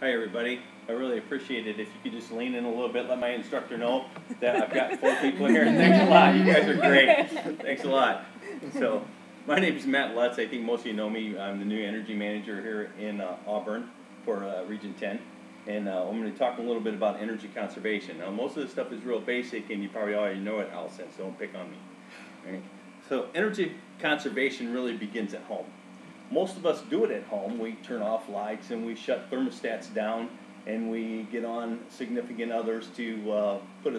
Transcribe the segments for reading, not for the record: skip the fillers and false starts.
Hi everybody. I really appreciate it if you could just lean in a little bit, let my instructor know that I've got 4 people here. Thanks a lot. You guys are great. Thanks a lot. So, my name is Matt Lutz. I think most of you know me. I'm the new energy manager here in Auburn for Region 10. And I'm going to talk a little bit about energy conservation. Now, most of this stuff is real basic, and you probably already know it, Allison, so don't pick on me. Right? So, energy conservation really begins at home. Most of us do it at home. We turn off lights and we shut thermostats down, and we get on significant others to put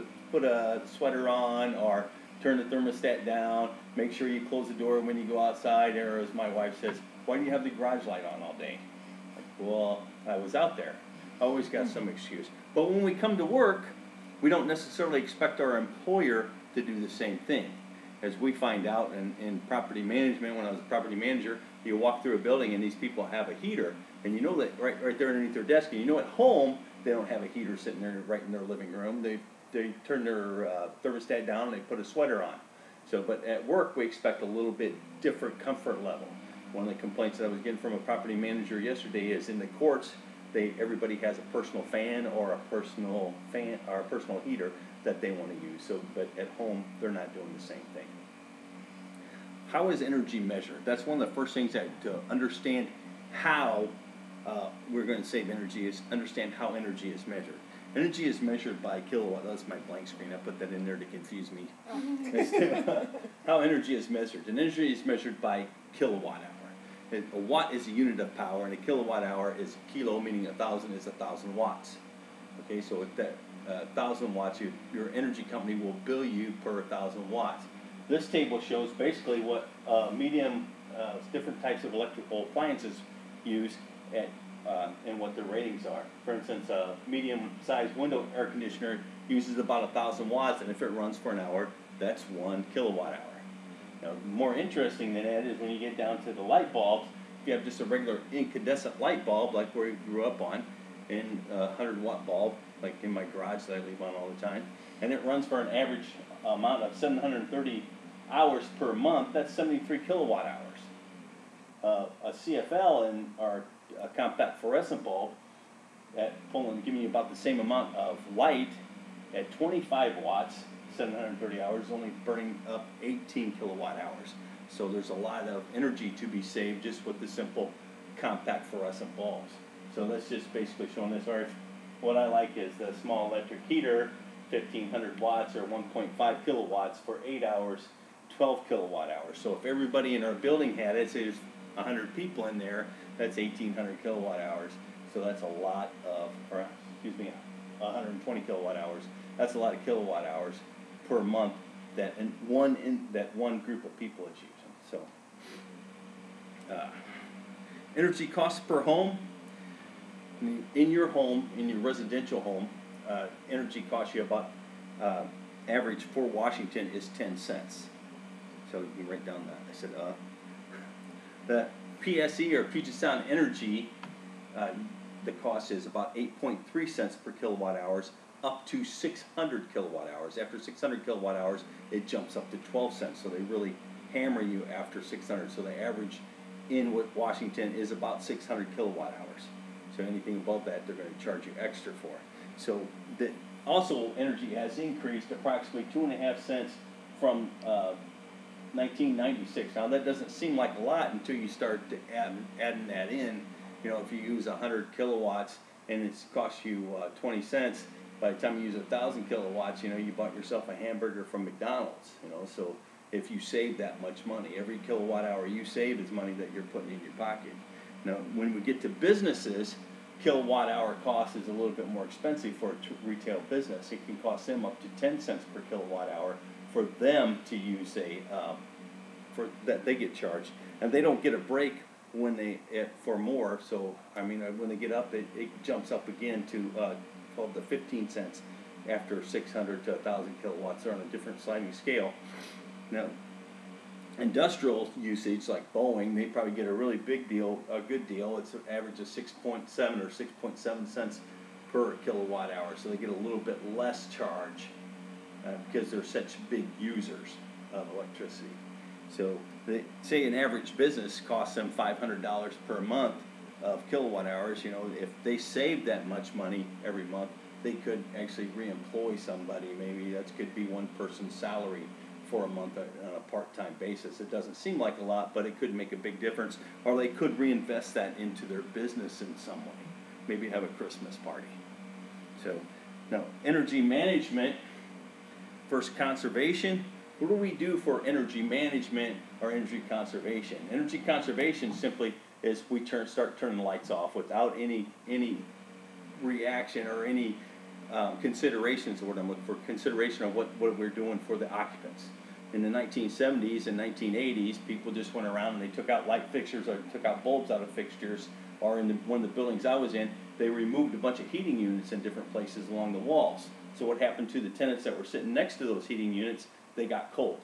a sweater on or turn the thermostat down. Make sure you close the door when you go outside, or as my wife says, why do you have the garage light on all day? Like, well, I was out there. I always got some excuse. But when we come to work, we don't necessarily expect our employer to do the same thing. As we find out in property management, when I was a property manager, you walk through a building and these people have a heater, and you know that right there underneath their desk, and you know at home they don't have a heater sitting there right in their living room. They turn their thermostat down and they put a sweater on. So, but at work we expect a little bit different comfort level. One of the complaints that I was getting from a property manager yesterday is in the courts, everybody has a personal fan or a personal heater that they want to use. So, but at home they're not doing the same thing. How is energy measured? That's one of the first things that to understand how we're going to save energy is understand how energy is measured. Energy is measured by kilowatt. That's my blank screen. I put that in there to confuse me. How energy is measured. And energy is measured by kilowatt hour. A watt is a unit of power, and a kilowatt hour is a kilo, meaning 1,000 is 1,000 watts. Okay, so with that 1,000 watts, your energy company will bill you per 1,000 watts. This table shows basically what different types of electrical appliances use and what their ratings are. For instance, a medium-sized window air conditioner uses about 1,000 watts, and if it runs for an hour, that's 1 kilowatt hour. Now, more interesting than that is when you get down to the light bulbs. If you have just a regular incandescent light bulb, like where you grew up on, and a 100-watt bulb, like in my garage that I leave on all the time, and it runs for an average amount of 730 hours per month, that's 73 kilowatt hours. A CFL or a compact fluorescent bulb giving you about the same amount of light at 25 watts, 730 hours, only burning up 18 kilowatt hours. So there's a lot of energy to be saved just with the simple compact fluorescent bulbs. So that's just basically showing this. Or what I like is the small electric heater, 1,500 watts or 1.5 kilowatts for 8 hours, 12 kilowatt hours. So if everybody in our building had it, say there's 100 people in there, that's 1,800 kilowatt hours. So that's a lot of, 120 kilowatt hours. That's a lot of kilowatt hours per month that one group of people is using. So energy costs per home. In your home, in your residential home, energy costs you about average for Washington is 10 cents. So you can write down that. I said, the PSE or Puget Sound Energy, the cost is about 8.3 cents per kilowatt hours up to 600 kilowatt hours. After 600 kilowatt hours, it jumps up to 12 cents. So they really hammer you after 600. So the average in Washington is about 600 kilowatt hours. So anything above that, they're going to charge you extra for. So also energy has increased approximately 2.5 cents from 1996. Now that doesn't seem like a lot until you start to adding that in. You know, if you use 100 kilowatts and it's cost you 20 cents, by the time you use 1,000 kilowatts, you know, you bought yourself a hamburger from McDonald's. You know, so if you save that much money, every kilowatt hour you save is money that you're putting in your pocket. Now, when we get to businesses, kilowatt hour cost is a little bit more expensive for a retail business. It can cost them up to 10 cents per kilowatt hour for them to use that they get charged, and they don't get a break when for more. So I mean, when they get up, it jumps up again to 12 to 15 cents after 600 to 1,000 kilowatts. They're on a different sliding scale. Now, industrial usage like Boeing, they probably get a really big deal, a good deal. It's an average of 6.7 or 6.7 cents per kilowatt hour. So they get a little bit less charge because they're such big users of electricity. So they say an average business costs them $500 per month of kilowatt hours, you know, if they saved that much money every month, they could actually reemploy somebody. Maybe that could be one person's salary for a month on a part-time basis. It doesn't seem like a lot, but it could make a big difference. Or they could reinvest that into their business in some way. Maybe have a Christmas party. So, now, energy management, first conservation. What do we do for energy management or energy conservation? Energy conservation simply is we start turning the lights off without any reaction or any considerations of what I'm looking for, consideration of what we're doing for the occupants. In the 1970s and 1980s, people just went around and they took out light fixtures or took out bulbs out of fixtures, or in one of the buildings I was in, they removed a bunch of heating units in different places along the walls. So what happened to the tenants that were sitting next to those heating units? They got cold.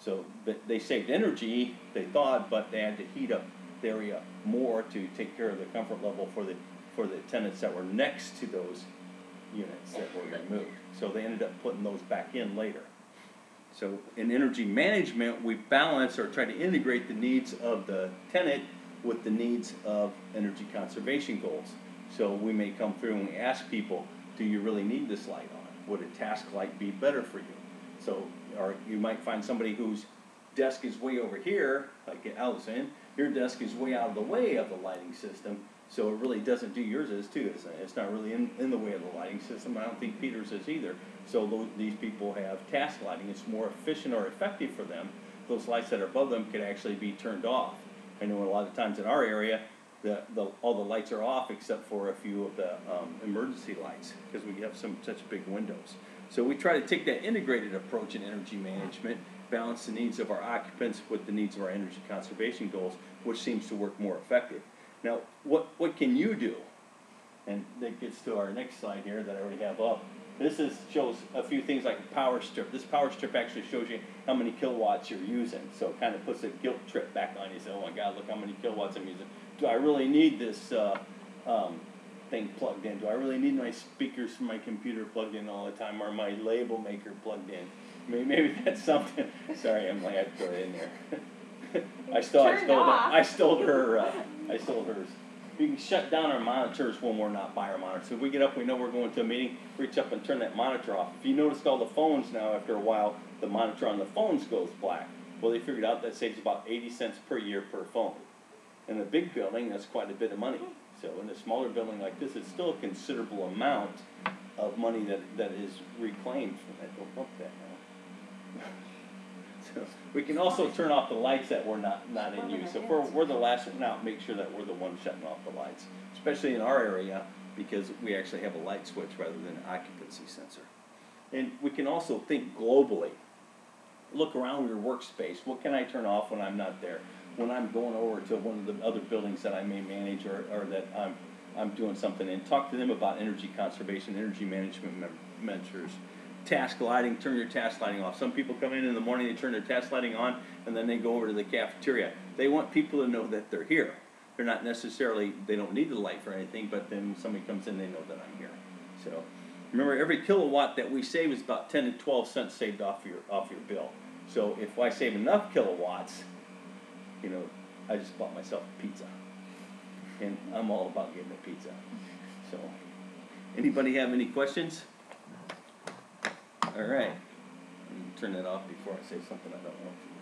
So they saved energy, they thought, but they had to heat up the area more to take care of the comfort level for the tenants that were next to those units that were removed. So they ended up putting those back in later. So in energy management, we balance or try to integrate the needs of the tenant with the needs of energy conservation goals. So we may come through and we ask people, do you really need this light on? Would a task light be better for you? So, or you might find somebody whose desk is way over here, like Allison, your desk is way out of the way of the lighting system, so it really doesn't do yours is too, isn't it? It's not really in the way of the lighting system. I don't think Peter's is either. So these people have task lighting. It's more efficient or effective for them. Those lights that are above them could actually be turned off. I know a lot of times in our area, all the lights are off except for a few of the emergency lights because we have such big windows. So we try to take that integrated approach in energy management, balance the needs of our occupants with the needs of our energy conservation goals, which seems to work more effective. Now, what can you do? And that gets to our next slide here that I already have up. This shows a few things like a power strip. This power strip actually shows you how many kilowatts you're using. So it kind of puts a guilt trip back on you. Say, oh my God, look how many kilowatts I'm using. Do I really need this thing plugged in? Do I really need my speakers from my computer plugged in all the time, or my label maker plugged in? Maybe that's something. Sorry, I'm like, I put it in there. I stole hers. You can shut down our monitors when we're not by our monitor. So if we get up, we know we're going to a meeting, reach up and turn that monitor off. If you noticed all the phones now, after a while, the monitor on the phones goes black. Well, they figured out that saves about 80 cents per year per phone. In a big building, that's quite a bit of money. So in a smaller building like this, it's still a considerable amount of money that is reclaimed from that. Don't bump that now. So we can also turn off the lights that were not in use. So if we're the last one out, make sure that we're the one shutting off the lights, especially in our area, because we actually have a light switch rather than an occupancy sensor. And we can also think globally. Look around your workspace. What can I turn off when I'm not there? When I'm going over to one of the other buildings that I may manage or that I'm doing something in, talk to them about energy conservation, energy management measures. Task lighting, turn your task lighting off. Some people come in the morning, they turn their task lighting on, and then they go over to the cafeteria. They want people to know that they're here. They're not necessarily, they don't need the light for anything, but then when somebody comes in, they know that I'm here. So remember, every kilowatt that we save is about 10 to 12 cents saved off your bill. So if I save enough kilowatts, you know, I just bought myself a pizza. And I'm all about getting a pizza. So, anybody have any questions? All right. Turn that off before I say something I don't want to.